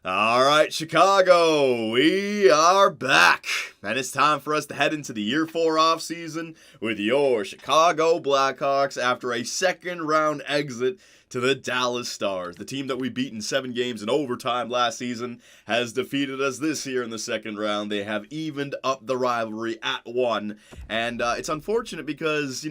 All right, Chicago, we are back. And it's time for us to head into the Year 4 offseason with your Chicago Blackhawks after a second-round exit to the Dallas Stars. The team that we beat in 7 games in overtime last season has defeated us this year in the second round. They have evened up the rivalry at 1. And it's unfortunate because,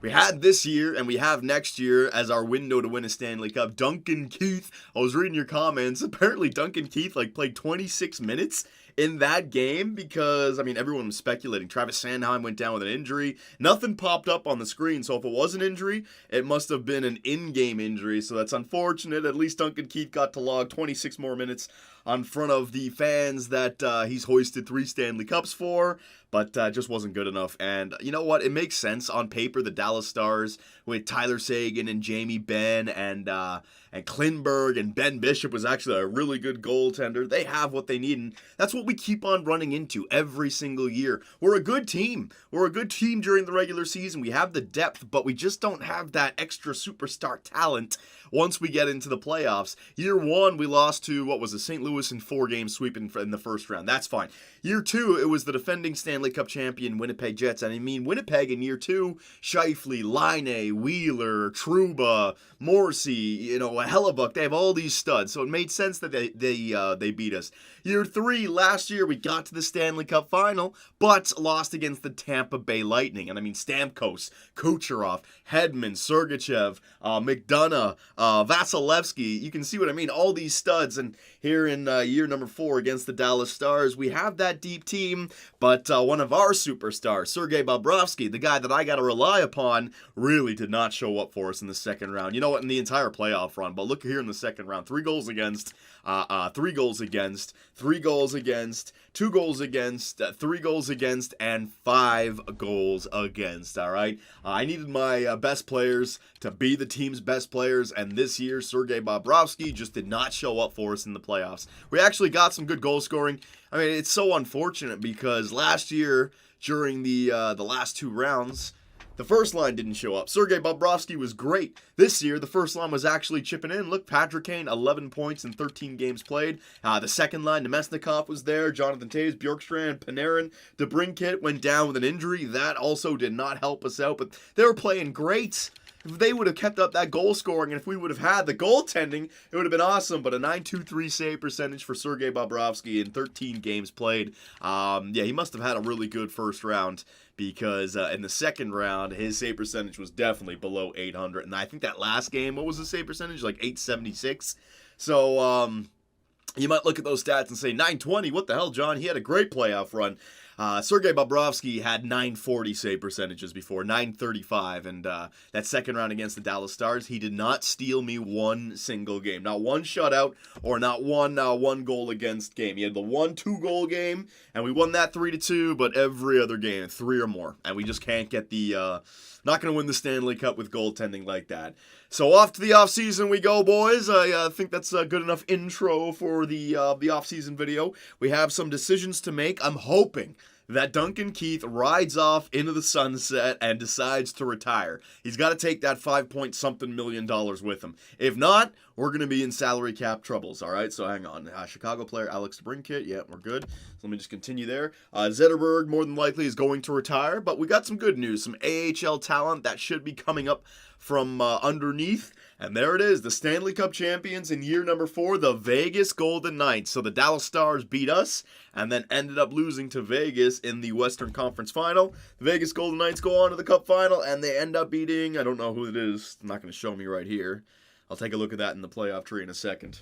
we had this year and we have next year as our window to win a Stanley Cup. Duncan Keith, I was reading your comments. Apparently Duncan Keith played 26 minutes in that game because, everyone was speculating. Travis Sanheim went down with an injury. Nothing popped up on the screen, so if it was an injury, it must have been an in-game injury, so that's unfortunate. At least Duncan Keith got to log 26 more minutes on front of the fans that he's hoisted 3 Stanley Cups for, but just wasn't good enough. And you know what? It makes sense on paper. The Dallas Stars with Tyler Seguin and Jamie Benn and Klingberg and Ben Bishop was actually a really good goaltender. They have what they need, and that's what we keep on running into every single year. We're a good team. We're a good team during the regular season. We have the depth, but we just don't have that extra superstar talent once we get into the playoffs. Year 1, we lost to, St. Louis in 4-game sweep in the first round. That's fine. Year 2, it was the defending Stanley Cup champion Winnipeg Jets. Winnipeg in year 2, Scheifele, Laine, Wheeler, Trouba, Morrissey, Hellebuck, they have all these studs, so it made sense that they beat us. Year 3, last year, we got to the Stanley Cup final, but lost against the Tampa Bay Lightning. And Stamkos, Kucherov, Hedman, Sergachev, McDonough, Vasilevsky, you can see what I mean, all these studs. And here in year number 4 against the Dallas Stars, we have that deep team, but one of our superstars, Sergei Bobrovsky, the guy that I got to rely upon, really did not show up for us in the second round. You know what, in the entire playoff run, but look here in the second round, 3 goals against, 3 goals against, 3 goals against, 2 goals against, 3 goals against, and 5 goals against, all right? I needed my best players to be the team's best players, and this year, Sergei Bobrovsky just did not show up for us in the playoffs. We actually got some good goal scoring. It's so unfortunate because last year, during the last 2 rounds, the first line didn't show up. Sergei Bobrovsky was great. This year, the first line was actually chipping in. Look, Patrick Kane, 11 points in 13 games played. The second line, Nemesnikov was there. Jonathan Toews, Bjorkstrand, Panarin. DeBrincat went down with an injury. That also did not help us out, but they were playing great. If they would have kept up that goal scoring and if we would have had the goaltending, it would have been awesome. But a .923 save percentage for Sergei Bobrovsky in 13 games played. He must have had a really good first round because in the second round, his save percentage was definitely below 800. And I think that last game, what was the save percentage? 876. So you might look at those stats and say, 920, what the hell, John? He had a great playoff run. Sergei Bobrovsky had 940 save percentages before, 935, and that second round against the Dallas Stars, he did not steal me one single game. Not one shutout or not one goal against game. He had the 1-2 goal game, and we won that 3-2, but every other game, 3 or more. And we just can't get the... not going to win the Stanley Cup with goaltending like that. So off to the offseason we go, boys. I think that's a good enough intro for the offseason video. We have some decisions to make. I'm hoping that Duncan Keith rides off into the sunset and decides to retire. He's got to take that $5-point-something million with him. If not, we're going to be in salary cap troubles, all right? So hang on. Chicago player Alex DeBrincat, yeah, we're good. So let me just continue there. Zetterberg more than likely is going to retire, but we got some good news. Some AHL talent that should be coming up from underneath. And there it is, the Stanley Cup champions in year number 4, the Vegas Golden Knights. So the Dallas Stars beat us and then ended up losing to Vegas in the Western Conference Final. The Vegas Golden Knights go on to the Cup Final and they end up beating, I don't know who it is, it's not going to show me right here. I'll take a look at that in the playoff tree in a second.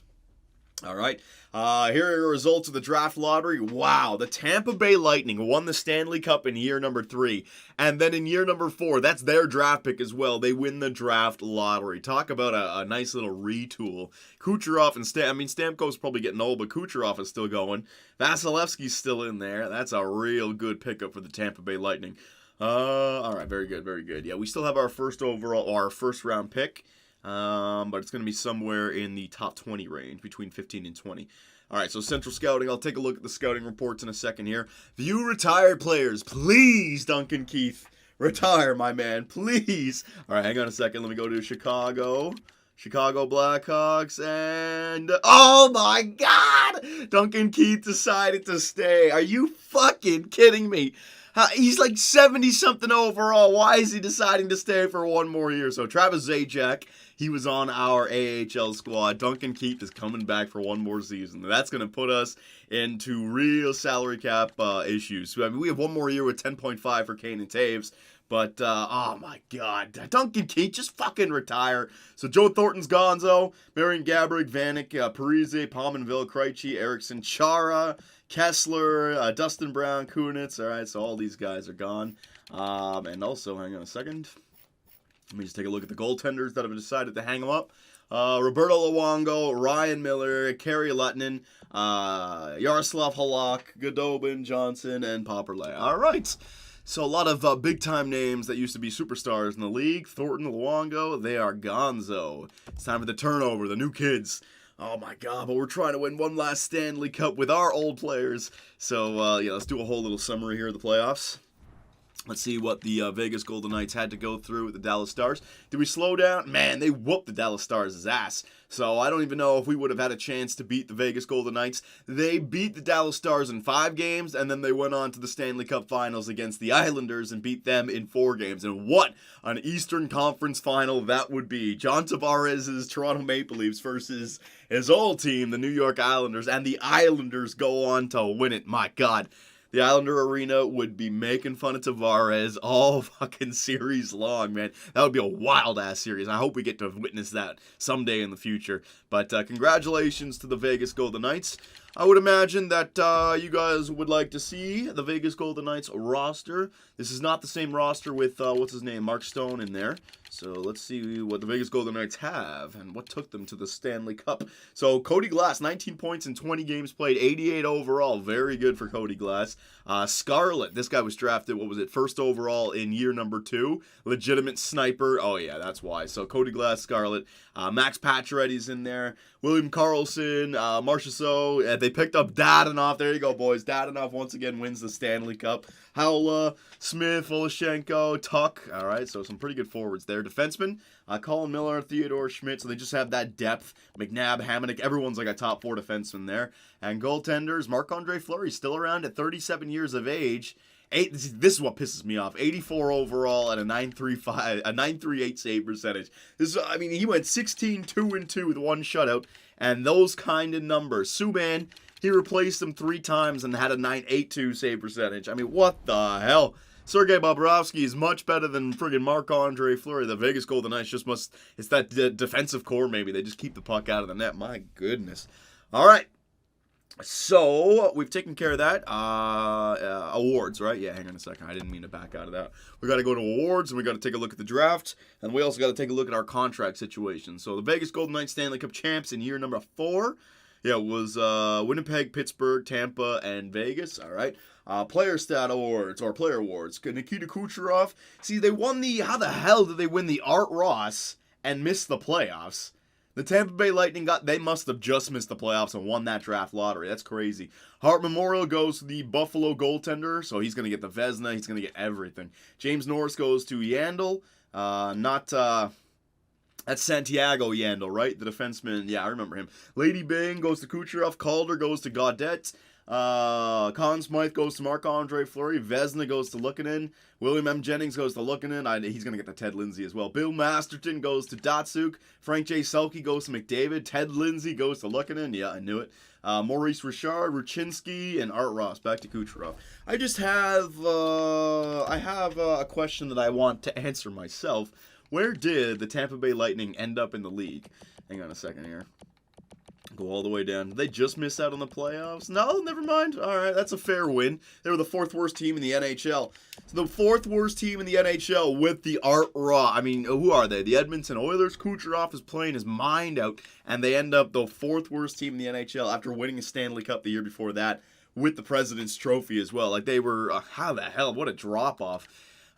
All right, here are the results of the draft lottery. Wow, the Tampa Bay Lightning won the Stanley Cup in year number 3. And then in year number 4, that's their draft pick as well. They win the draft lottery. Talk about a nice little retool. Kucherov and Stamkos probably getting old, but Kucherov is still going. Vasilevsky's still in there. That's a real good pickup for the Tampa Bay Lightning. All right, very good, very good. Yeah, we still have our first round pick. But it's going to be somewhere in the top 20 range, between 15 and 20. All right, so Central Scouting, I'll take a look at the scouting reports in a second here. View retired players. Please, Duncan Keith, retire, my man, please. All right, hang on a second. Let me go to Chicago. Chicago Blackhawks, and oh my God! Duncan Keith decided to stay. Are you fucking kidding me? He's like 70-something overall. Why is he deciding to stay for one more year? So Travis Zajac, he was on our AHL squad. Duncan Keith is coming back for one more season. That's going to put us into real salary cap issues. I mean, we have one more year with 10.5 for Kane and Taves. But, oh my God, Duncan Keith, just fucking retire. So Joe Thornton's gonzo, Marian Gaborik, Vanek, Parise, Palmanville, Krejci, Eriksson, Chara, Kessler, Dustin Brown, Kunitz. All right, so all these guys are gone. And also, hang on a second. Let me just take a look at the goaltenders that have decided to hang them up. Roberto Luongo, Ryan Miller, Kerry Lettinen, Yaroslav Halak, Godobin, Johnson, and Popperley. All right. So a lot of big-time names that used to be superstars in the league. Thornton, Luongo, they are gonzo. It's time for the turnover, the new kids. Oh my God, but we're trying to win one last Stanley Cup with our old players. So, yeah, let's do a whole little summary here of the playoffs. Let's see what the Vegas Golden Knights had to go through with the Dallas Stars. Did we slow down? Man, they whooped the Dallas Stars' ass. So I don't even know if we would have had a chance to beat the Vegas Golden Knights. They beat the Dallas Stars in 5 games, and then they went on to the Stanley Cup Finals against the Islanders and beat them in 4 games. And what an Eastern Conference Final that would be. John Tavares' Toronto Maple Leafs versus his old team, the New York Islanders, and the Islanders go on to win it. My God. The Islander Arena would be making fun of Tavares all fucking series long, man. That would be a wild-ass series. I hope we get to witness that someday in the future. But congratulations to the Vegas Golden Knights. I would imagine that you guys would like to see the Vegas Golden Knights roster. This is not the same roster with, what's his name, Mark Stone in there. So let's see what the Vegas Golden Knights have and what took them to the Stanley Cup. So Cody Glass, 19 points in 20 games played, 88 overall. Very good for Cody Glass. Scarlett, this guy was drafted, what was it, first overall in year number 2. Legitimate sniper. Oh, yeah, that's why. So Cody Glass, Scarlett. Max Pacioretty's in there. William Karlsson, Marchessault. They picked up Dadonov. There you go, boys. Dadonov once again wins the Stanley Cup. Howla, Smith, Voloshenko, Tuck. All right, so some pretty good forwards there. Defensemen, Colin Miller, Theodore Schmidt. So they just have that depth. McNabb, Hamonic, everyone's like a top 4 defenseman there. And goaltenders, Marc-Andre Fleury still around at 37 years of age. This is what pisses me off. 84 overall and a 9.38 save percentage. I mean, he went 16-2-2 with 1 shutout, and those kind of numbers. Subban, he replaced him 3 times and had a 9.82 save percentage. I mean, what the hell? Sergei Bobrovsky is much better than friggin' Marc-Andre Fleury. The Vegas Golden Knights just must... It's that defensive core, maybe. They just keep the puck out of the net. My goodness. All right. So, we've taken care of that. Awards, right? Yeah, hang on a second. I didn't mean to back out of that. We got to go to awards, and we got to take a look at the draft, and we also got to take a look at our contract situation. So, the Vegas Golden Knights Stanley Cup champs in year number 4. Yeah, it was Winnipeg, Pittsburgh, Tampa, and Vegas. All right. Player stat awards, or player awards. Nikita Kucherov. See, they won how the hell did they win the Art Ross and miss the playoffs? The Tampa Bay Lightning they must have just missed the playoffs and won that draft lottery. That's crazy. Hart Memorial goes to the Buffalo goaltender, so he's going to get the Vezina. He's going to get everything. James Norris goes to Yandel. That's Santiago Yandel, right? The defenseman. Yeah, I remember him. Lady Byng goes to Kucherov. Calder goes to Gaudette. Conn Smythe goes to Marc-Andre Fleury. Vezina goes to Luukkonen. William M. Jennings goes to Luukkonen. He's going to get the Ted Lindsay as well. Bill Masterton goes to Datsuk. Frank J. Selke goes to McDavid. Ted Lindsay goes to Luukkonen. Yeah, I knew it. Maurice Richard, Ruchinski, and Art Ross. Back to Kucherov. I just have a question that I want to answer myself. Where did the Tampa Bay Lightning end up in the league? Hang on a second here. Go all the way down. Did they just miss out on the playoffs? No, never mind. All right, that's a fair win. They were the 4th worst team in the NHL. So the 4th worst team in the NHL with the Art Raw. I mean, who are they? The Edmonton Oilers. Kucherov is playing his mind out, and they end up the 4th worst team in the NHL after winning a Stanley Cup the year before that with the President's Trophy as well. Like, they were, how the hell? What a drop-off.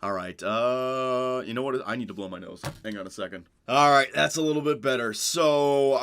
All right, you know what? I need to blow my nose. Hang on a second. All right, that's a little bit better. So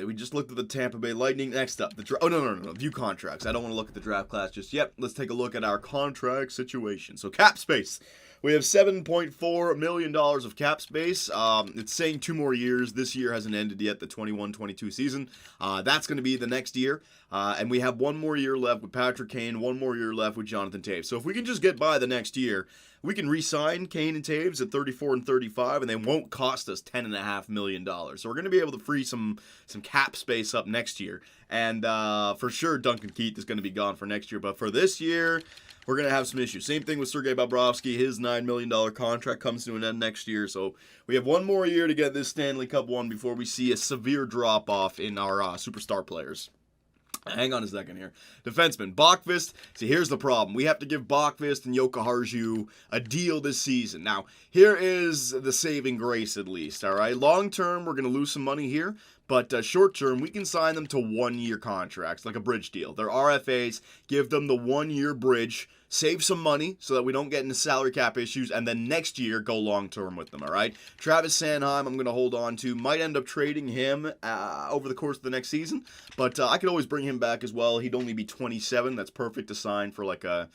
we just looked at the Tampa Bay Lightning. Next up, no. View contracts. I don't want to look at the draft class just yet. Let's take a look at our contract situation. So cap space. We have $7.4 million of cap space. It's saying 2 more years. This year hasn't ended yet, the 21-22 season. That's going to be the next year. And we have 1 more year left with Patrick Kane, 1 more year left with Jonathan Toews. So if we can just get by the next year, we can re-sign Kane and Toews at 34 and 35, and they won't cost us $10.5 million. So we're going to be able to free some cap space up next year. And for sure, Duncan Keith is going to be gone for next year. But for this year, we're going to have some issues. Same thing with Sergei Bobrovsky. His $9 million contract comes to an end next year. So we have 1 more year to get this Stanley Cup won before we see a severe drop-off in our superstar players. Hang on a second here. Defenseman, Bokvist. See, here's the problem. We have to give Bokvist and Jokiharju a deal this season. Now, here is the saving grace at least, all right? Long term, we're going to lose some money here. But short term, we can sign them to 1-year contracts, like a bridge deal. They're RFAs, give them the 1-year bridge, save some money so that we don't get into salary cap issues, and then next year go long term with them, all right? Travis Sanheim, I'm going to hold on to. Might end up trading him over the course of the next season, but I could always bring him back as well. He'd only be 27. That's perfect to sign for like a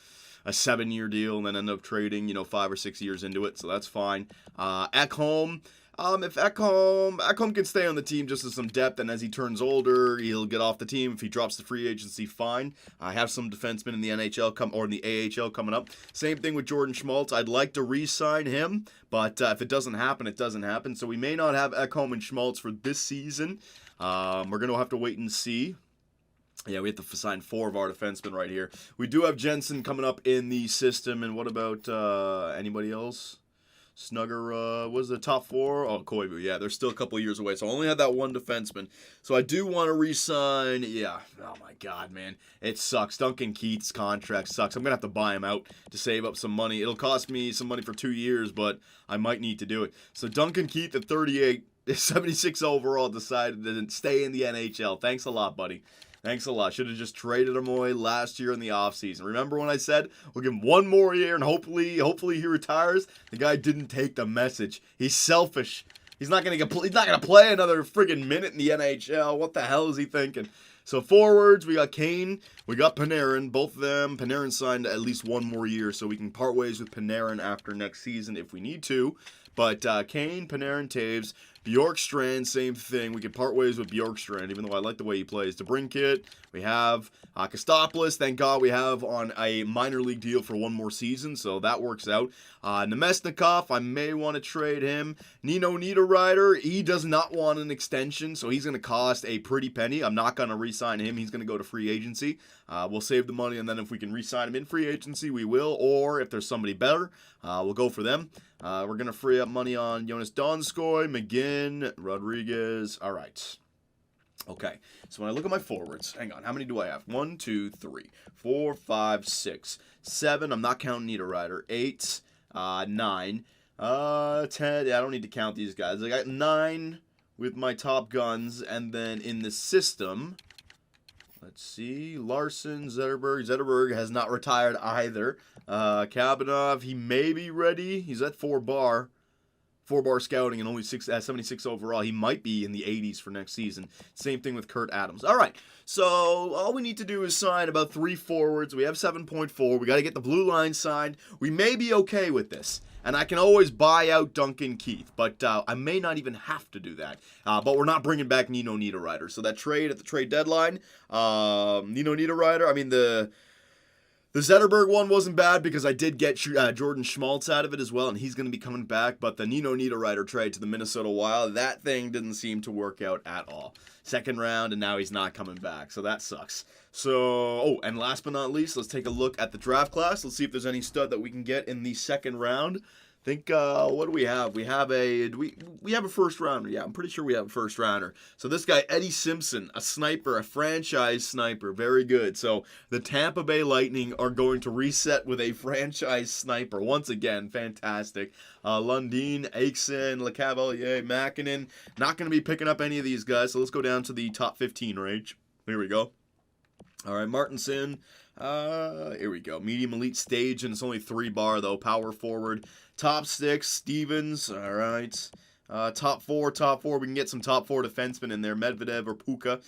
7-year deal and then end up trading, 5 or 6 years into it, so that's fine. Ekholm. If Ekholm can stay on the team just as some depth, and as he turns older, he'll get off the team. If he drops the free agency, fine. I have some defensemen in the NHL or in the AHL coming up. Same thing with Jordan Schmaltz. I'd like to re-sign him, but if it doesn't happen, it doesn't happen. So we may not have Ekholm and Schmaltz for this season. We're going to have to wait and see. Yeah, we have to sign 4 of our defensemen right here. We do have Jensen coming up in the system, and what about anybody else? Snugger was the top 4. Oh, Koivu, yeah, they're still a couple years away. So I only had that 1 defenseman. So I do want to re-sign. Yeah, oh my God, man. It sucks. Duncan Keith's contract sucks. I'm going to have to buy him out to save up some money. It'll cost me some money for 2 years, but I might need to do it. So Duncan Keith at 38, 76 overall, decided to stay in the NHL. Thanks a lot, buddy. Thanks a lot. Should have just traded him away last year in the offseason. Remember when I said we'll give him 1 more year and hopefully he retires? The guy didn't take the message. He's selfish. He's not gonna play another friggin' minute in the NHL. What the hell is he thinking? So forwards, we got Kane, we got Panarin. Both of them, Panarin signed at least 1 more year, so we can part ways with Panarin after next season if we need to. But Kane, Panarin, Toews, Bjorkstrand, same thing. We can part ways with Bjorkstrand, even though I like the way he plays. DeBrincat, we have Kostopoulos. Thank God we have on a minor league deal for 1 more season, so that works out. Nemesnikov, I may want to trade him. Nino Niederreiter, he does not want an extension, so he's going to cost a pretty penny. I'm not going to re-sign him. He's going to go to free agency. We'll save the money, and then if we can re-sign him in free agency, we will. Or if there's somebody better, we'll go for them. We're going to free up money on Jonas Donskoy, McGinn, Rodriguez. All right. Okay. So when I look at my forwards, hang on. How many do I have? 1, 2, 3, 4, 5, 6, 7. I'm not counting Niederreiter. 8, 9, 10. Yeah, I don't need to count these guys. I got 9 with my top guns. And then in the system, let's see. Larson, Zetterberg. Zetterberg has not retired either. Kabanov, he may be ready. He's at 4-bar scouting and only 76 overall. He might be in the 80s for next season. Same thing with Kurt Adams. All right, so all we need to do is sign about 3 forwards. We have 7.4. We got to get the blue line signed. We may be okay with this. And I can always buy out Duncan Keith, but I may not even have to do that. But we're not bringing back Nino Niederreiter. So that trade at the trade deadline, Nino Niederreiter, I mean the Zetterberg one wasn't bad because I did get Jordan Schmaltz out of it as well, and he's going to be coming back. But the Nino Niederreiter trade to the Minnesota Wild, that thing didn't seem to work out at all. 2nd round, and now he's not coming back, so that sucks. So, and last but not least, let's take a look at the draft class. Let's see if there's any stud that we can get in the 2nd round. I think, what do we have? We have we have a 1st rounder. Yeah, I'm pretty sure we have a 1st rounder. So this guy, Eddie Simpson, a sniper, a franchise sniper. Very good. So the Tampa Bay Lightning are going to reset with a franchise sniper. Once again, fantastic. Lundin, Aikson, LeCavalier, Makinen. Not going to be picking up any of these guys. So let's go down to the top 15 range. Here we go. All right, Martinson. Here we go. Medium elite stage, and it's only 3-bar though. Power forward. Top 6, Stevens. All right. Top 4. We can get some top 4 defensemen in there. Medvedev or Puka.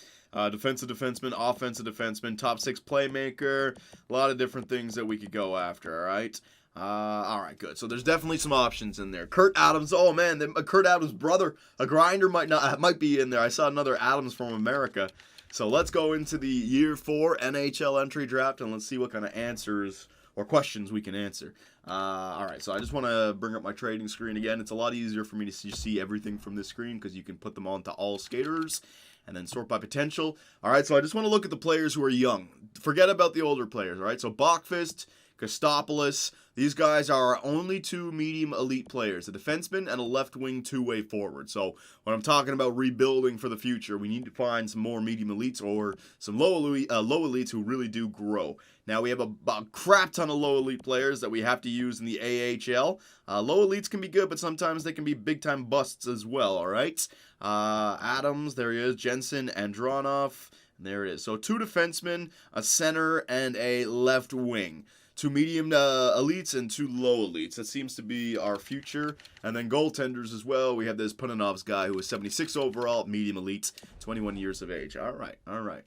Defensive defenseman, offensive defenseman. Top 6 playmaker. A lot of different things that we could go after. All right. All right, good. So there's definitely some options in there. Kurt Adams. Oh man, Kurt Adams' brother, a grinder, might be in there. I saw another Adams from America. So let's go into the Year 4 NHL entry draft and let's see what kind of answers or questions we can answer. All right, so I just want to bring up my trading screen again. It's a lot easier for me to see everything from this screen because you can put them onto all skaters and then sort by potential. All right, so I just want to look at the players who are young. Forget about the older players, all right? So Bachfist, Kostopoulos, these guys are our only two medium elite players, a defenseman and a left wing two-way forward. So when I'm talking about rebuilding for the future, we need to find some more medium elites or some low elites who really do grow. Now we have a crap ton of low elite players that we have to use in the AHL. Low elites can be good, but sometimes they can be big-time busts as well, all right? Adams, there he is, Jensen, Andronov, and there it is. So 2 defensemen, a center, and a left wing. 2 medium elites and 2 low elites. That seems to be our future. And then goaltenders as well. We have this Punanov's guy who is 76 overall, medium elite, 21 years of age. All right.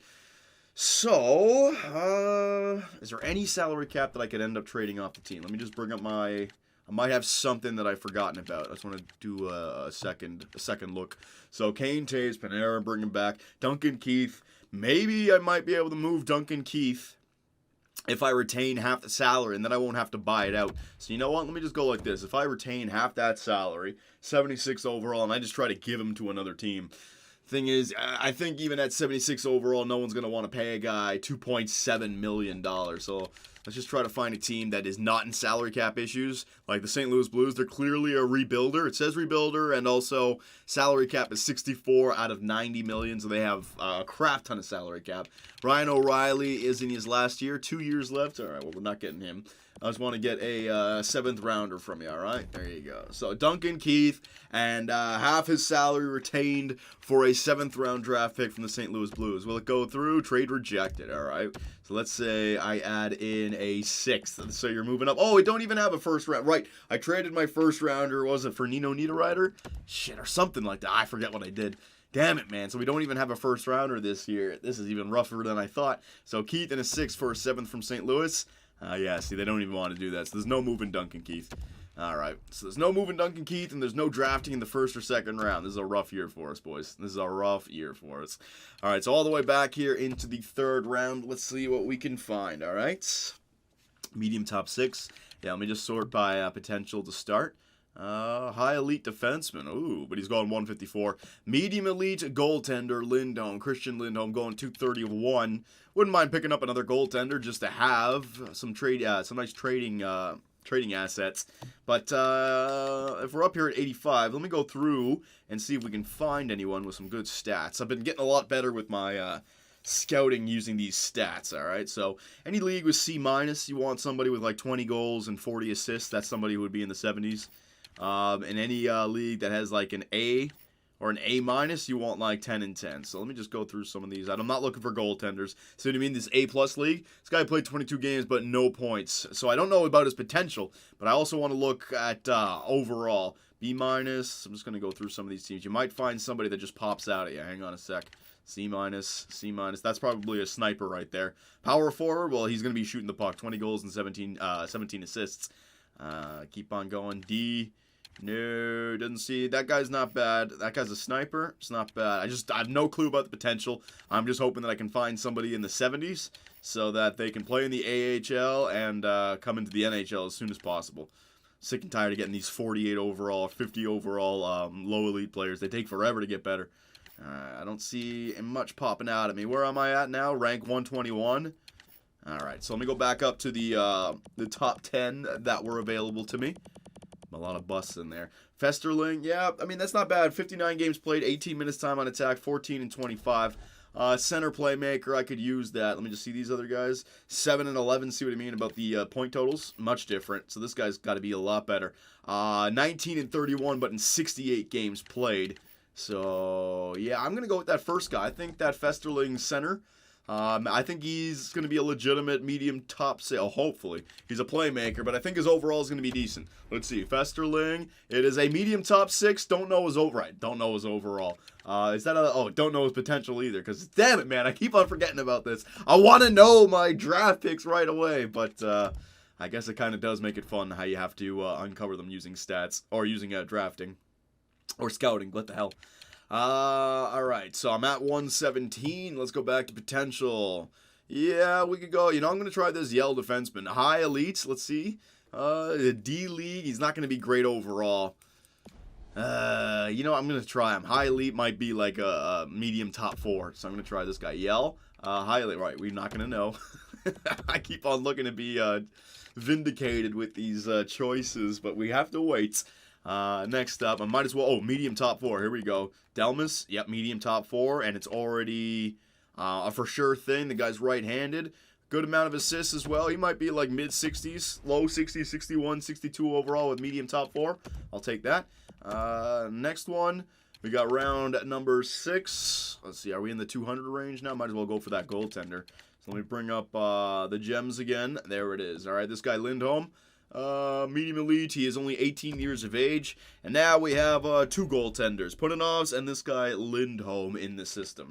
So, is there any salary cap that I could end up trading off the team? Let me just bring up I might have something that I've forgotten about. I just want to do a second look. So, Kane, Taves, Panarin, bring him back. Duncan Keith. Maybe I might be able to move Duncan Keith if I retain half the salary, and then I won't have to buy it out. So you know what? Let me just go like this. If I retain half that salary, 76 overall, and I just try to give him to another team. Thing is, I think even at 76 overall, no one's going to want to pay a guy $2.7 million. So let's just try to find a team that is not in salary cap issues. Like the St. Louis Blues, they're clearly a rebuilder. It says rebuilder, and also salary cap is 64 out of 90 million, so they have a crap ton of salary cap. Ryan O'Reilly is in his last year, 2 years left. All right, well, we're not getting him. I just want to get a 7th rounder from you, all right? There you go. So Duncan Keith and half his salary retained for a 7th round draft pick from the St. Louis Blues. Will it go through? Trade rejected, all right? So let's say I add in a 6th. So you're moving up. Oh, we don't even have a 1st round. Right, I traded my 1st rounder. Was it for Nino Niederreiter? Shit, or something like that. I forget what I did. Damn it, man. So we don't even have a 1st rounder this year. This is even rougher than I thought. So Keith and a 6th for a 7th from St. Louis. Yeah, see, they don't even want to do that. So there's no moving Duncan Keith. All right. So there's no moving Duncan Keith, and there's no drafting in the 1st or 2nd round. This is a rough year for us, boys. This is a rough year for us. All right, so all the way back here into the 3rd round. Let's see what we can find, all right? Medium top 6. Yeah, let me just sort by potential to start. High elite defenseman. Ooh, but he's going 154. Medium elite goaltender Lindholm. Christian Lindholm going 230 of 1. Wouldn't mind picking up another goaltender just to have some nice trading assets. But if we're up here at 85, let me go through and see if we can find anyone with some good stats. I've been getting a lot better with my scouting using these stats, all right? So any league with C-, you want somebody with like 20 goals and 40 assists. That's somebody who would be in the 70s. In any league that has like an A or an A-, you want like 10 and 10. So let me just go through some of these. I'm not looking for goaltenders. So what I mean, this A+ league, this guy played 22 games but no points. So I don't know about his potential, but I also want to look at overall. B-. I'm just going to go through some of these teams. You might find somebody that just pops out at you. Hang on a sec. C-, C-. That's probably a sniper right there. Power forward, well, he's going to be shooting the puck. 20 goals and 17 assists. Keep on going. D. No, doesn't see. That guy's not bad. That guy's a sniper. It's not bad. I have no clue about the potential. I'm just hoping that I can find somebody in the 70s so that they can play in the AHL and come into the NHL as soon as possible. Sick and tired of getting these 48 overall, 50 overall low elite players. They take forever to get better. I don't see much popping out at me. Where am I at now? Rank 121. All right, so let me go back up to the top 10 that were available to me. A lot of busts in there. Festerling, yeah, I mean, that's not bad. 59 games played, 18 minutes time on attack, 14 and 25. Center playmaker, I could use that. Let me just see these other guys. 7 and 11, see what I mean about the point totals? Much different. So this guy's got to be a lot better. 19 and 31, but in 68 games played. So, yeah, I'm going to go with that first guy. I think that Festerling center, I think he's going to be a legitimate medium top sale. Hopefully. He's a playmaker, but I think his overall is going to be decent. Let's see. Festerling. It is a medium top 6. Don't know his overall. Is that don't know his potential either. Because, damn it, man. I keep on forgetting about this. I want to know my draft picks right away. But, I guess it kind of does make it fun how you have to uncover them using stats, or using drafting, or scouting, what the hell. Alright, so I'm at 117. Let's go back to potential. Yeah, we could go, I'm going to try this Yell defenseman. High elites, let's see. D-League, he's not going to be great overall. I'm going to try him. High elite might be like a medium top 4, so I'm going to try this guy. Yell, high elite, right, we're not going to know. I keep on looking to be vindicated with these choices, but we have to wait. Next up, I might as well, medium top 4, here we go. Delmas, yep, medium top 4, and it's already a for sure thing. The guy's right-handed. Good amount of assists as well. He might be like mid-60s, low 60s, 61, 62 overall with medium top 4. I'll take that. Next one, we got round number 6. Let's see, are we in the 200 range now? Might as well go for that goaltender. So let me bring up the gems again. There it is. All right, this guy Lindholm. Medium elite, he is only 18 years of age, and now we have 2 goaltenders, Pudinovs and this guy Lindholm in the system.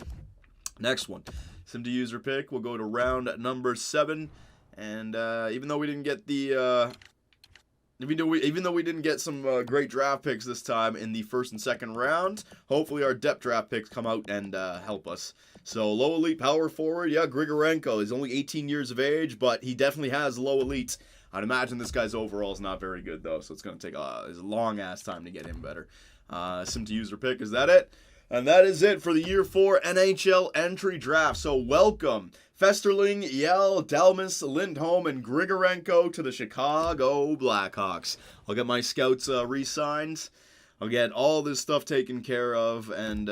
Next one, sim to user pick, we'll go to round number 7, and even though we didn't get the even though we didn't get some great draft picks this time in the first and second round, hopefully our depth draft picks come out and help us. So low elite power forward, yeah, Grigorenko is only 18 years of age, but he definitely has low elite. I'd imagine this guy's overall is not very good, though, so it's going to take a long-ass time to get him better. Sim to user pick, is that it? And that is it for the Year 4 NHL entry draft. So welcome, Festerling, Yell, Delmas, Lindholm, and Grigorenko to the Chicago Blackhawks. I'll get my scouts re-signed. I'll get all this stuff taken care of, and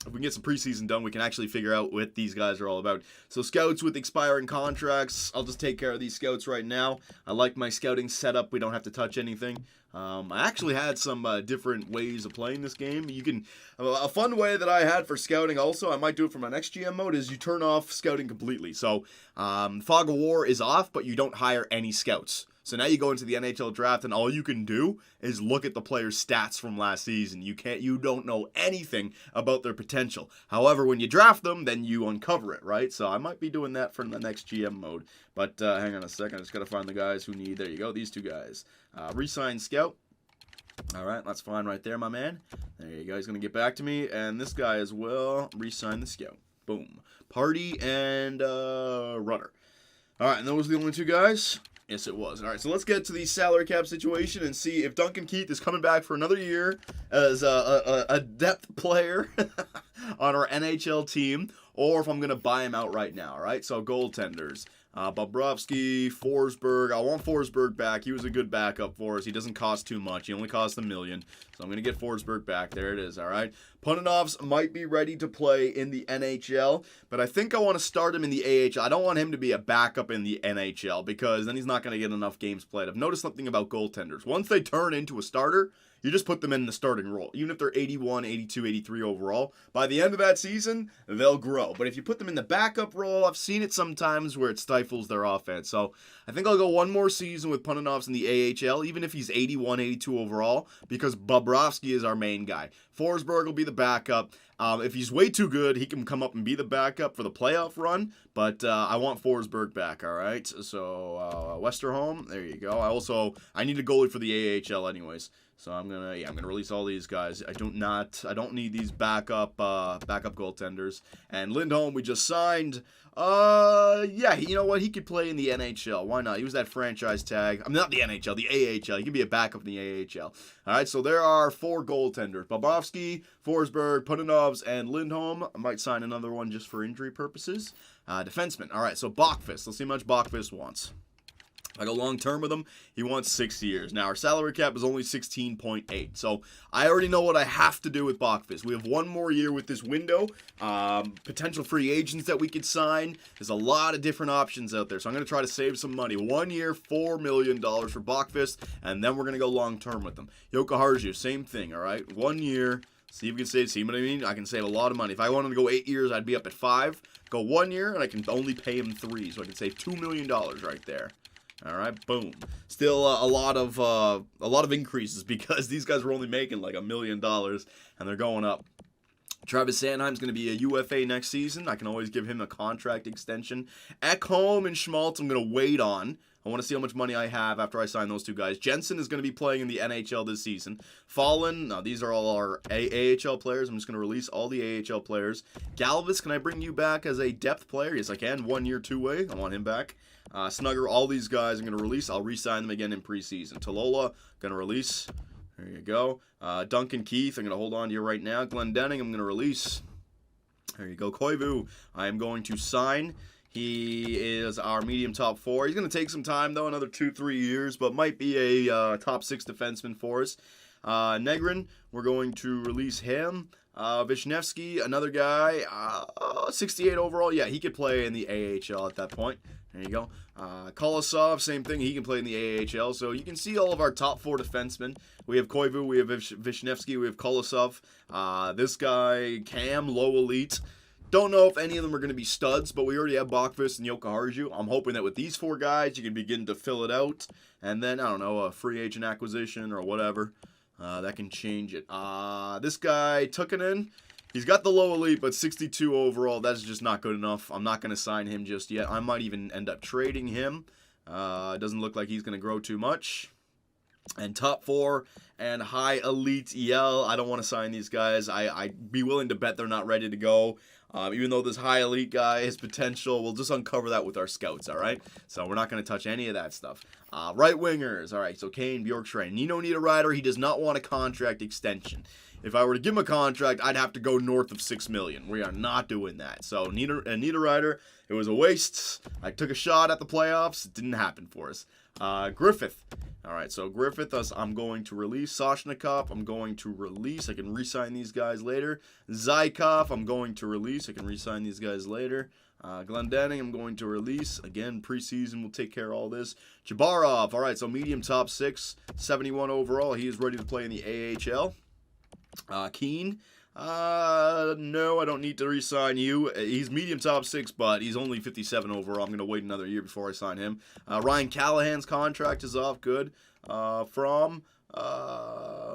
if we can get some preseason done, we can actually figure out what these guys are all about. So scouts with expiring contracts, I'll just take care of these scouts right now. I like my scouting setup. We don't have to touch anything. I actually had some different ways of playing this game. You can, a fun way that I had for scouting also, I might do it for my next GM mode, is you turn off scouting completely. So Fog of War is off, but you don't hire any scouts. So now you go into the NHL draft, and all you can do is look at the player's stats from last season. You don't know anything about their potential. However, when you draft them, then you uncover it, right? So I might be doing that for the next GM mode. But hang on a second, I just gotta find the guys who need. There you go, these 2 guys. Resign scout. All right, that's fine right there, my man. There you go. He's gonna get back to me, and this guy as well. Resign the scout. Boom. Party and runner. All right, and those are the only 2 guys. Yes, it was. All right, so let's get to the salary cap situation and see if Duncan Keith is coming back for another year as a depth player on our NHL team, or if I'm going to buy him out right now, all right? So goaltenders, Bobrovsky, Forsberg. I want Forsberg back. He was a good backup for us. He doesn't cost too much. He only costs $1 million. So I'm going to get Forsberg back. There it is, all right? Pudinovs might be ready to play in the NHL, but I think I want to start him in the AHL. I don't want him to be a backup in the NHL because then he's not going to get enough games played. I've noticed something about goaltenders. Once they turn into a starter, you just put them in the starting role. Even if they're 81, 82, 83 overall, by the end of that season, they'll grow. But if you put them in the backup role, I've seen it sometimes where it stifles their offense. So I think I'll go one more season with Pudinovs in the AHL, even if he's 81, 82 overall, because Bobrovsky is our main guy. Forsberg will be the backup. If he's way too good, he can come up and be the backup for the playoff run, but I want Forsberg back, all right? So Westerholm, there you go. I need a goalie for the AHL anyways. So I'm gonna release all these guys. I don't need these backup goaltenders. And Lindholm we just signed. Yeah, you know what? He could play in the NHL. Why not? He was that franchise tag. I mean, not the NHL, the AHL. He can be a backup in the AHL. All right, so there are 4 goaltenders: Bobrovsky, Forsberg, Pudinovs, and Lindholm. I might sign another one just for injury purposes. Defenseman. All right, so Bachfist. Let's see how much Bachfist wants. I go long term with him. He wants 6 years. Now, our salary cap is only 16.8. So, I already know what I have to do with Bachfist. We have 1 more year with this window. Potential free agents that we could sign. There's a lot of different options out there. So, I'm going to try to save some money. 1 year, $4 million for Bachfist. And then we're going to go long term with them. Yokoharju, same thing, all right? 1 year. See if we can save. See what I mean? I can save a lot of money. If I wanted to go 8 years, I'd be up at 5. Go 1 year, and I can only pay him 3. So, I can save $2 million right there. All right, boom. Still a lot of increases because these guys were only making like $1 million and they're going up. Travis Sanheim's going to be a UFA next season. I can always give him a contract extension. Ekholm and Schmaltz, I'm going to wait on. I want to see how much money I have after I sign those two guys. Jensen is going to be playing in the NHL this season. Fallen, now these are all our AHL players. I'm just going to release all the AHL players. Galvis, can I bring you back as a depth player? Yes, I can. 1 year, 2-way. I want him back. Snugger, all these guys I'm going to release. I'll re-sign them again in preseason. Talola, going to release. There you go. Duncan Keith, I'm going to hold on to you right now. Glendening, I'm going to release. There you go. Koivu, I am going to sign. He is our medium top 4. He's going to take some time, though, another 2-3 years, but might be a top 6 defenseman for us. Negrin, we're going to release him. Vishnevsky, another guy, 68 overall. Yeah, he could play in the AHL at that point. There you go. Kolosov, same thing. He can play in the AHL. So you can see all of our top 4 defensemen. We have Koivu, we have Vishnevsky, we have Kolosov. This guy, Cam, low elite. Don't know if any of them are going to be studs, but we already have Bokvist and Jokiharju. I'm hoping that with these 4 guys, you can begin to fill it out. And then, I don't know, a free agent acquisition or whatever. That can change it. This guy, Tukkanen, he's got the low elite, but 62 overall. That's just not good enough. I'm not going to sign him just yet. I might even end up trading him. It doesn't look like he's going to grow too much. And top 4 and high elite EL. I don't want to sign these guys. I'd be willing to bet they're not ready to go. Even though this high elite guy has potential, we'll just uncover that with our scouts, all right? So we're not going to touch any of that stuff. Right wingers, all right, so Kane, Bjorkstrand. Nino Niederreiter, he does not want a contract extension. If I were to give him a contract, I'd have to go north of $6 million. We are not doing that. So Niederreiter, it was a waste. I took a shot at the playoffs. It didn't happen for us. Griffith. All right, so Griffith, I'm going to release. Soshnikov, I'm going to release. I can re-sign these guys later. Zykov, I'm going to release. I can re-sign these guys later. Glendening, I'm going to release. Again, preseason will take care of all this. Chabarov, all right, so medium top 6, 71 overall. He is ready to play in the AHL. Keane, no, I don't need to re-sign you. He's medium top 6, but he's only 57 overall. I'm going to wait another year before I sign him. Ryan Callahan's contract is off good from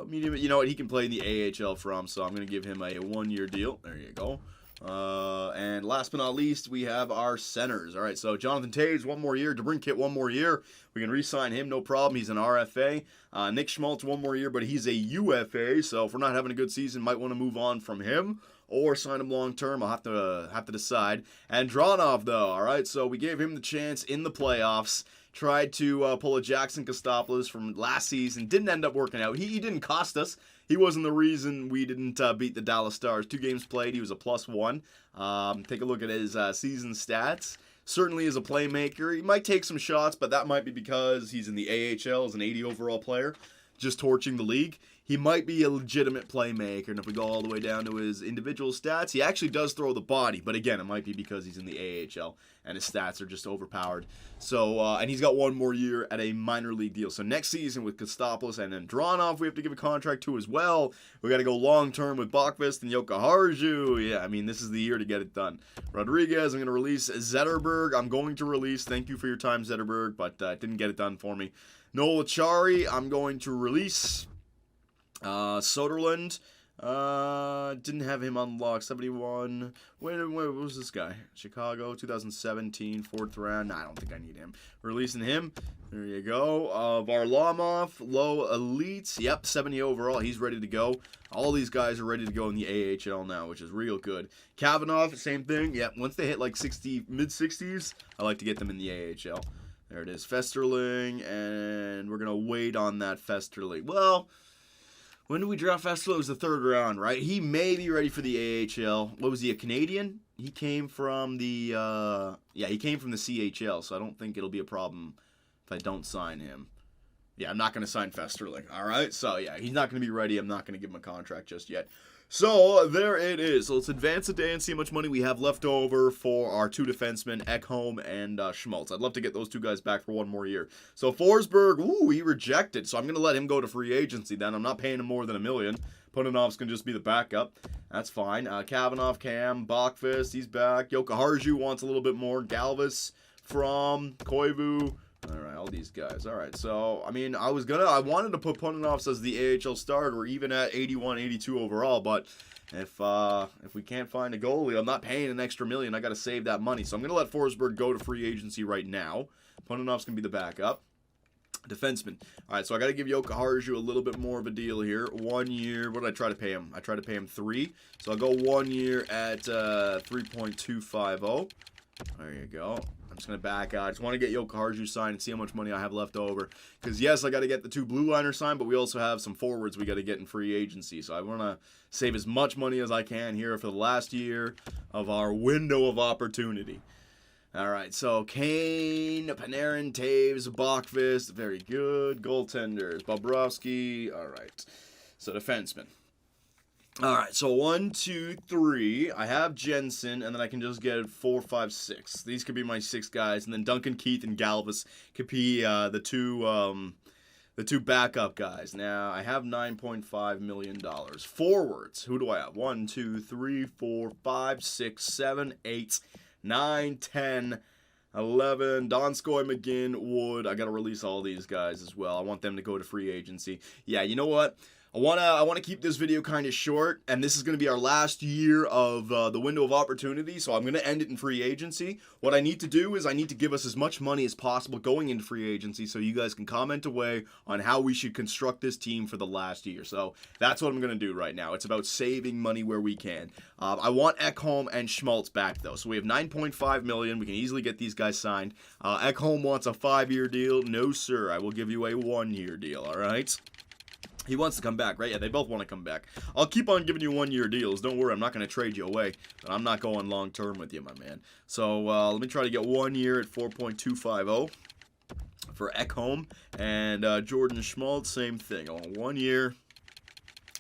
medium. You know what? He can play in the AHL from, so I'm going to give him a 1-year deal. There you go. And last but not least, we have our centers. All right, so Jonathan Toews, 1 more year. DeBrincat, 1 more year. We can re-sign him, no problem. He's an RFA. Nick Schmaltz, 1 more year, but he's a UFA. So if we're not having a good season, might want to move on from him or sign him long term. I'll have to decide. And Dronov, though. All right, so we gave him the chance in the playoffs. Tried to pull a Jackson Kostopoulos from last season. Didn't end up working out. He didn't cost us. He wasn't the reason we didn't beat the Dallas Stars. 2 games played. He was a +1. Take a look at his season stats. Certainly is a playmaker. He might take some shots, but that might be because he's in the AHL as an 80 overall player, just torching the league. He might be a legitimate playmaker, and if we go all the way down to his individual stats, he actually does throw the body, but again, it might be because he's in the AHL, and his stats are just overpowered. So, and he's got 1 more year at a minor league deal. So next season with Kostopoulos and then Dronov, we have to give a contract to as well. We got to go long-term with Bokvist and Jokiharju. Yeah, I mean, this is the year to get it done. Rodriguez, I'm going to release. Zetterberg, I'm going to release. Thank you for your time, Zetterberg, but didn't get it done for me. Noel Achari, I'm going to release. Soderlund, didn't have him unlocked. 71. Wait, what was this guy? Chicago, 2017, 4th round. Nah, I don't think I need him. Releasing him. There you go. Varlamov, low elites. Yep, 70 overall. He's ready to go. All these guys are ready to go in the AHL now, which is real good. Kavanagh, same thing. Yep, once they hit like 60, mid-60s, I like to get them in the AHL. There it is. Festerling, and we're going to wait on that Festerling. Well, when did we draft Festerling? It was the 3rd round, right? He may be ready for the AHL. What was he, a Canadian? He came from the, he came from the CHL, so I don't think it'll be a problem if I don't sign him. Yeah, I'm not going to sign Festerling, all right? So, yeah, he's not going to be ready. I'm not going to give him a contract just yet. So, there it is. So, let's advance a day and see how much money we have left over for our 2 defensemen, Ekholm and Schmaltz. I'd love to get those 2 guys back for 1 more year. So, Forsberg, he rejected. So, I'm going to let him go to free agency then. I'm not paying him more than $1 million. Punanov's going to just be the backup. That's fine. Kavanagh, Cam, Bokvist, he's back. Jokiharju wants a little bit more. Galvis from Koivu. All right, all these guys. All right, so, I mean, I wanted to put Punanovs as the AHL starter. We're even at 81, 82 overall, but if we can't find a goalie, I'm not paying an extra $1 million. I got to save that money. So I'm going to let Forsberg go to free agency right now. Punanovs going to be the backup. Defenseman. All right, so I got to give Jokiharju a little bit more of a deal here. 1 year. What did I try to pay him? I tried to pay him 3. So I'll go 1 year at 3.250. There you go. I'm just going to back out. I just want to get Jokiharju signed and see how much money I have left over. Because, yes, I got to get the 2 blue liners signed, but we also have some forwards we got to get in free agency. So I want to save as much money as I can here for the last year of our window of opportunity. All right, so Kane, Panarin, Taves, Bachfist, very good. Goaltenders, Bobrovsky. All right, so defensemen. All right, so 1, 2, 3. I have Jensen, and then I can just get 4, 5, 6. These could be my 6 guys, and then Duncan Keith and Galvis could be the two backup guys. Now I have $9.5 million. Forwards. Who do I have? 1, 2, 3, 4, 5, 6, 7, 8, 9, 10, 11. Donskoy, McGinn, Wood. I got to release all these guys as well. I want them to go to free agency. Yeah, you know what? I wanna keep this video kind of short, and this is going to be our last year of the window of opportunity, so I'm going to end it in free agency. What I need to do is I need to give us as much money as possible going into free agency so you guys can comment away on how we should construct this team for the last year. So that's what I'm going to do right now. It's about saving money where we can. I want Ekholm and Schmaltz back, though. So we have $9.5 million. We can easily get these guys signed. Ekholm wants a 5-year deal. No, sir. I will give you a 1-year deal, all right? He wants to come back, right? Yeah, they both want to come back. I'll keep on giving you 1-year deals. Don't worry, I'm not going to trade you away. But I'm not going long-term with you, my man. So let me try to get 1 year at 4.250 for Ekholm. And Jordan Schmaltz, same thing. I want 1 year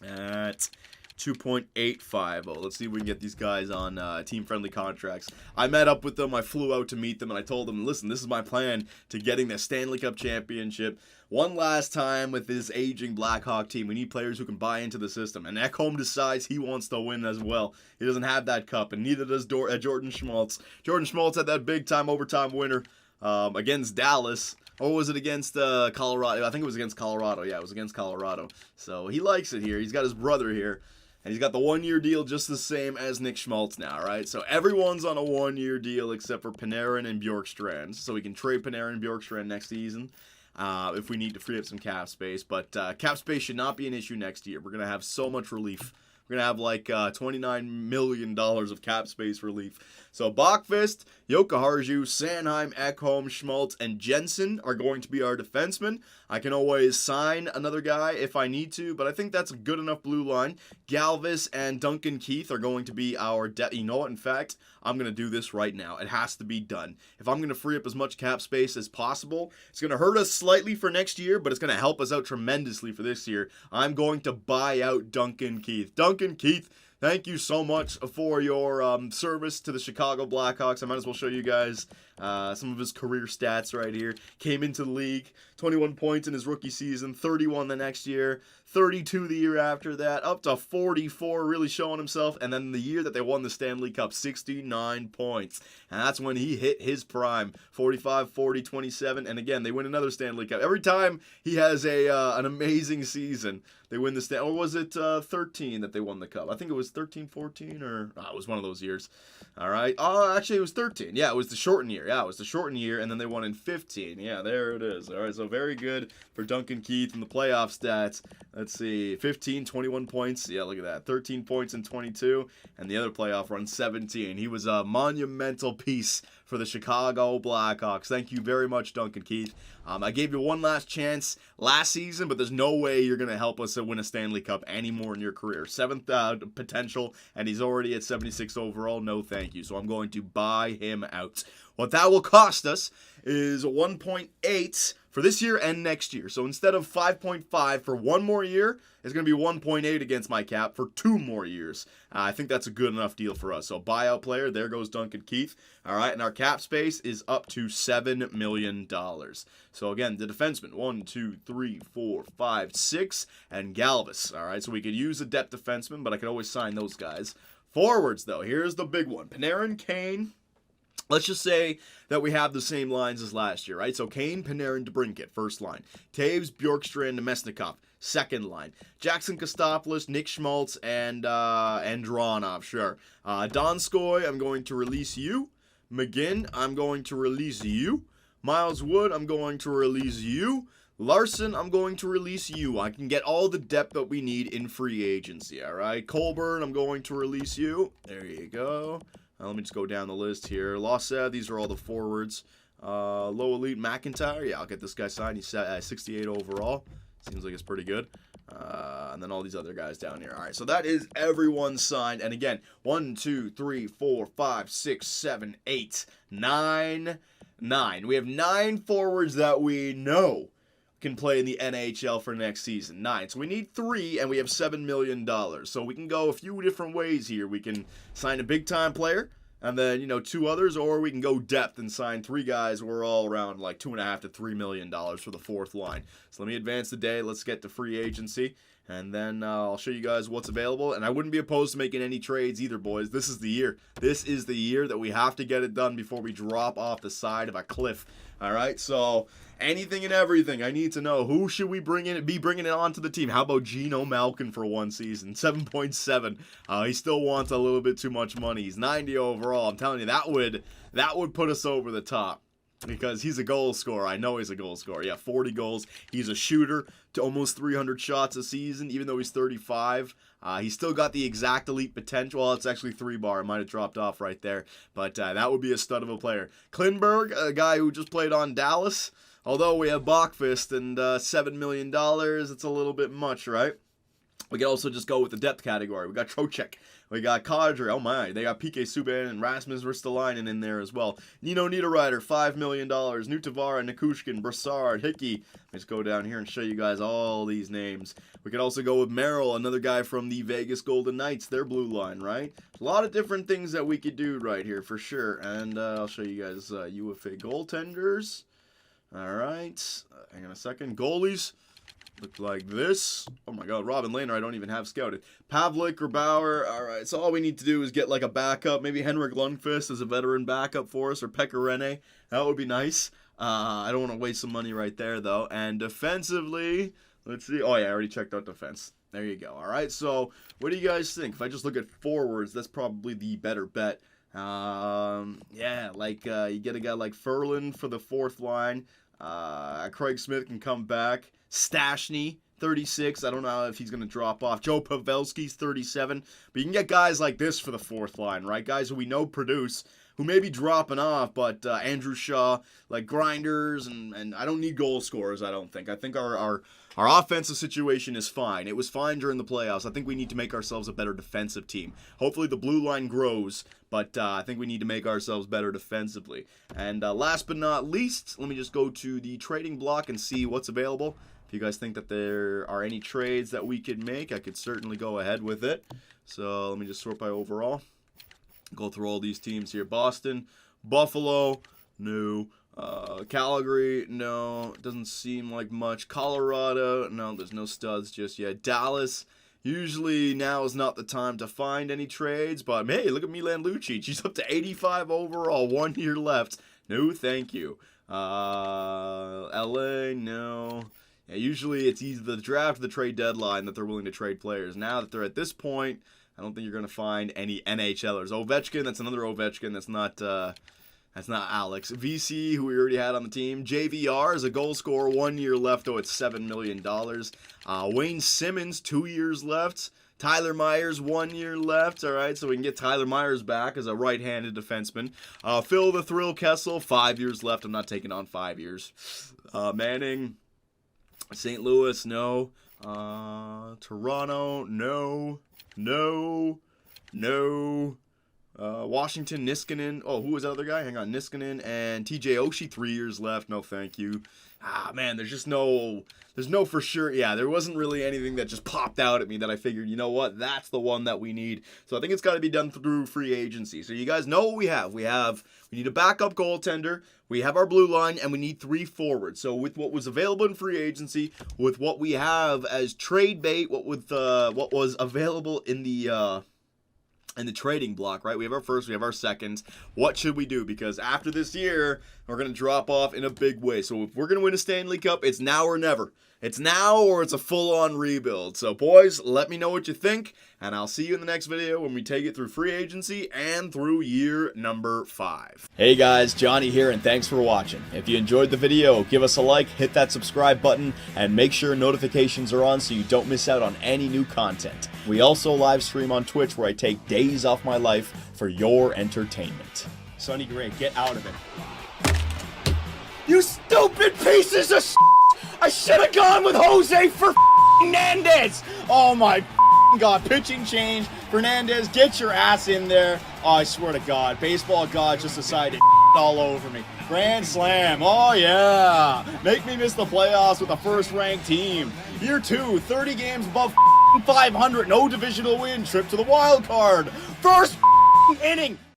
at 2.850. Let's see if we can get these guys on team-friendly contracts. I met up with them. I flew out to meet them, and I told them, listen, this is my plan to getting the Stanley Cup championship one last time with this aging Blackhawk team. We need players who can buy into the system. And Ekholm decides he wants to win as well. He doesn't have that cup, and neither does Jordan Schmaltz. Jordan Schmaltz had that big-time overtime winner against Dallas. Or was it against Colorado? I think it was against Colorado. Yeah, it was against Colorado. So he likes it here. He's got his brother here. And he's got the 1-year deal just the same as Nick Schmaltz now, right? So everyone's on a 1-year deal except for Panarin and Bjorkstrand. So we can trade Panarin and Bjorkstrand next season if we need to free up some cap space. But cap space should not be an issue next year. We're going to have so much relief. We're going to have like $29 million of cap space relief. So Bachfist, Jokiharju, Sanheim, Ekholm, Schmaltz, and Jensen are going to be our defensemen. I can always sign another guy if I need to, but I think that's a good enough blue line. Galvis and Duncan Keith are going to be our you know what? In fact, I'm going to do this right now. It has to be done. If I'm going to free up as much cap space as possible, it's going to hurt us slightly for next year, but it's going to help us out tremendously for this year. I'm going to buy out Duncan Keith. Duncan Keith, thank you so much for your service to the Chicago Blackhawks. I might as well show you guys some of his career stats right here. Came into the league, 21 points in his rookie season, 31 the next year, 32 the year after that, up to 44, really showing himself. And then the year that they won the Stanley Cup, 69 points. And that's when he hit his prime, 45, 40, 27. And again, they win another Stanley Cup. Every time he has an amazing season, they win the Stanley. Or was it 13 that they won the Cup? I think it was 13, 14, or it was one of those years. All right. Oh, actually, it was 13. Yeah, it was the shortened year. Yeah, it was the shortened year, and then they won in 15. Yeah, there it is. All right, so very good for Duncan Keith in the playoff stats. Let's see, 15, 21 points. Yeah, look at that. 13 points in 22, and the other playoff run, 17. He was a monumental piece for the Chicago Blackhawks. Thank you very much, Duncan Keith. I gave you one last chance last season, but there's no way you're going to help us win a Stanley Cup anymore in your career. 7th potential, and he's already at 76 overall. No, thank you. So I'm going to buy him out. What that will cost us is 1.8 for this year and next year. So instead of 5.5 for 1 more year, it's going to be 1.8 against my cap for 2 more years. I think that's a good enough deal for us. So buyout player, there goes Duncan Keith. All right, and our cap space is up to $7 million. So again, the defenseman, 1, 2, 3, 4, 5, 6, and Galvis. All right, so we could use a depth defenseman, but I could always sign those guys. Forwards, though, here's the big one. Panarin, Kane, let's just say that we have the same lines as last year, right? So Kane, Panarin, DeBrincat, first line. Taves, Bjorkstrand, Nemesnikov, second line. Jackson Kostopoulos, Nick Schmaltz, and Dronov, sure. Donskoy, I'm going to release you. McGinn, I'm going to release you. Miles Wood, I'm going to release you. Larson, I'm going to release you. I can get all the depth that we need in free agency, all right? Colburn, I'm going to release you. There you go. Let me just go down the list here. Lawson, these are all the forwards. Low Elite McIntyre, yeah, I'll get this guy signed. He's 68 overall. Seems like it's pretty good. And then all these other guys down here. All right, so that is everyone signed. And again, 1, 2, 3, 4, 5, 6, 7, 8, 9. We have 9 forwards that we know can play in the NHL for next season. 9. So we need 3, and we have $7 million. So we can go a few different ways here. We can sign a big-time player, and then, 2 others, or we can go depth and sign 3 guys. We're all around like $2.5 to $3 million for the 4th line. So let me advance the day. Let's get to free agency, and then I'll show you guys what's available. And I wouldn't be opposed to making any trades either, boys. This is the year. This is the year that we have to get it done before we drop off the side of a cliff. All right, so anything and everything. I need to know, who should we be bringing it onto the team? How about Geno Malkin for 1 season? 7.7. He still wants a little bit too much money. He's 90 overall. I'm telling you, that would put us over the top. Because he's a goal scorer. I know he's a goal scorer. Yeah, 40 goals. He's a shooter to almost 300 shots a season, even though he's 35. He's still got the exact elite potential. Well, it's actually 3-bar. It might have dropped off right there. But that would be a stud of a player. Klinberg, a guy who just played on Dallas. Although we have Bachfist and $7 million, it's a little bit much, right? We can also just go with the depth category. We got Trocheck. We got Kadri. Oh my. They got PK Subban and Rasmus Ristolainen in there as well. Nino Niederreiter, $5 million. Nutavara, Nikushkin, Brassard, Hickey. Let's go down here and show you guys all these names. We could also go with Merrill, another guy from the Vegas Golden Knights, their blue line, right? A lot of different things that we could do right here for sure. And I'll show you guys UFA goaltenders. All right. Hang on a second. Goalies. Look like this. Oh my god, Robin Lehner, I don't even have scouted. Pavlik, Grubauer. Alright, so all we need to do is get like a backup. Maybe Henrik Lundqvist as a veteran backup for us, or Pekka Rinne. That would be nice. I don't want to waste some money right there, though. And defensively, let's see. Oh yeah, I already checked out defense. There you go. Alright, so what do you guys think? If I just look at forwards, that's probably the better bet. Yeah, like you get a guy like Ferland for the 4th line. Craig Smith can come back. Stashny, 36. I don't know if he's going to drop off. Joe Pavelski's 37. But you can get guys like this for the 4th line, right? Guys who we know produce, who may be dropping off, but Andrew Shaw, like grinders, and I don't need goal scorers, I don't think. I think our offensive situation is fine. It was fine during the playoffs. I think we need to make ourselves a better defensive team. Hopefully the blue line grows, but I think we need to make ourselves better defensively. And last but not least, let me just go to the trading block and see what's available. If you guys think that there are any trades that we could make, I could certainly go ahead with it. So let me just sort by overall. Go through all these teams here. Boston, Buffalo, no. Calgary, no. Doesn't seem like much. Colorado, no, there's no studs just yet. Dallas, usually now is not the time to find any trades, but hey, look at Milan Lucic. He's up to 85 overall, 1 year left. No, thank you. LA, no. Yeah, usually it's either the draft or the trade deadline that they're willing to trade players. Now that they're at this point, I don't think you're going to find any NHLers. Ovechkin, that's another Ovechkin. That's not Alex. VC, who we already had on the team. JVR is a goal scorer. 1 year left, though it's $7 million. Wayne Simmons, 2 years left. Tyler Myers, 1 year left. All right, so we can get Tyler Myers back as a right-handed defenseman. Phil the Thrill Kessel, 5 years left. I'm not taking on 5 years. Manning, St. Louis, no. Toronto, no. Washington, Niskanen. Oh, who was that other guy? Hang on, Niskanen and TJ Oshie, 3 years left. No, thank you. Man, there's no for sure. Yeah, there wasn't really anything that just popped out at me that I figured, you know what, that's the one that we need. So I think it's got to be done through free agency. So you guys know what we have. We need a backup goaltender. We have our blue line, and we need 3 forwards. So with what was available in free agency, with what we have as trade bait, what was available in the in the trading block, right? We have our first, we have our second. What should we do? Because after this year, we're going to drop off in a big way. So if we're going to win a Stanley Cup, it's now or never. It's now or it's a full-on rebuild. So boys, let me know what you think, and I'll see you in the next video when we take it through free agency and through year number 5. Hey guys, Johnny here, and thanks for watching. If you enjoyed the video, give us a like, hit that subscribe button, and make sure notifications are on so you don't miss out on any new content. We also live stream on Twitch where I take days off my life for your entertainment. Sonny Gray, get out of it. You stupid pieces of shit! I should have gone with Jose for Fernandez! Oh my God, pitching change. Fernandez, get your ass in there. Oh, I swear to God, baseball God just decided all over me. Grand slam, oh yeah. Make me miss the playoffs with a first-ranked team. Year 2, 30 games above 500, no divisional win, trip to the wild card. First inning.